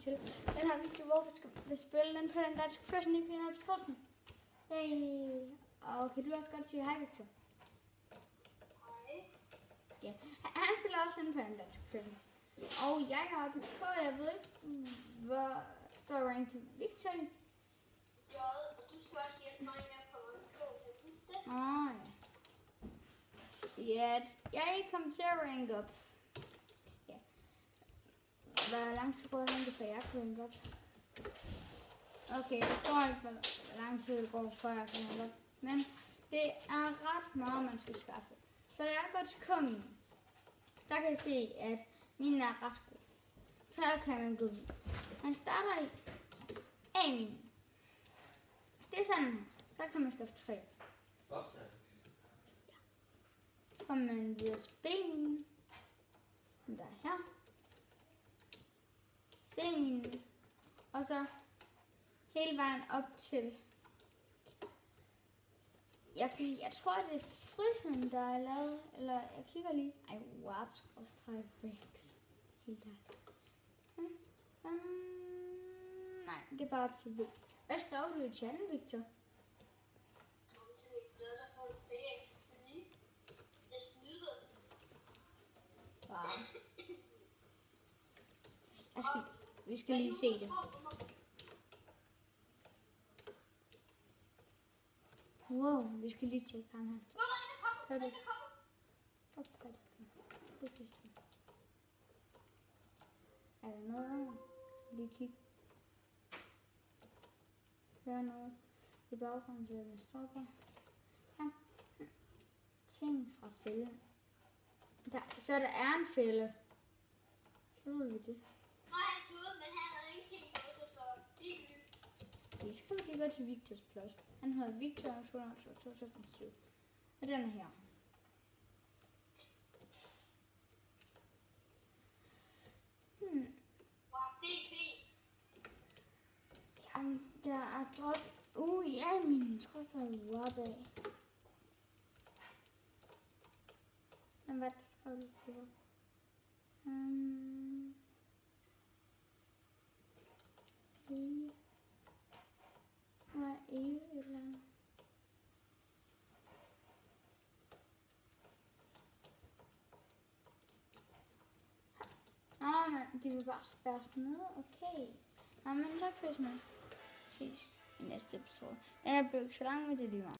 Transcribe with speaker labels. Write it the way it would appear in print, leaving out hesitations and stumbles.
Speaker 1: til den her video, hvor vi skal spille den på den danske Frozen i Peanut Skorsen. Hey. Og kan du også godt sige hej, Victor?
Speaker 2: Hej.
Speaker 1: Ja, han spiller også inde på den danske Frozen. Og jeg er oppe i K, jeg ved ikke, hvor står rank Victor i?
Speaker 2: J, og du skal også hjælpe mig med på K, kan du huske det?
Speaker 1: Ja. Ja, jeg er ikke kommet til at rank op. Ja. Hvor lang tid går det, før jeg kan rank op? Okay, jeg står ikke, hvor lang tid det går, før jeg kan rank op. Men det er ret meget, man skal skaffe. Så jeg går til K-min. Der kan jeg se, at mine er ret gode. Så her kan man gå videre. Man starter i A-min. Det er sådan her. Så kan man skaffe 3. Så kommer man videre til B-minen. Den der er her. C-minen. Og så hele vejen op til. Jeg tror, det er friheden, der er lavet. Eller jeg kigger lige. Ej, warp-rex. Helt der. Nej, det er bare op til V. Hvad skrev du i chatten, Victor? Wow. Vi skal lige se det. Wow, vi skal lige tjekke ham her. Hør du? Stop, Christian. Er der noget her? Lige kigge. Hør noget i baggrunden, så jeg stopper. Ja. Ting fra fælden. Så der er en fælde. Så ved vi det.
Speaker 2: Nej, han døde, men han havde ingenting på sig, så
Speaker 1: Vi skal lige gå til Victors plot. Han hedder Victor 2007. Og den er her. Jamen, der er drop. Ja, min trods er warp af. Men hvad der skrev du på? Hvad er et eller andet? Men de vil bare spærre sådan ned. Okay. Men tak hvis man ses i næste episode. Den er blevet så lang med det lige meget.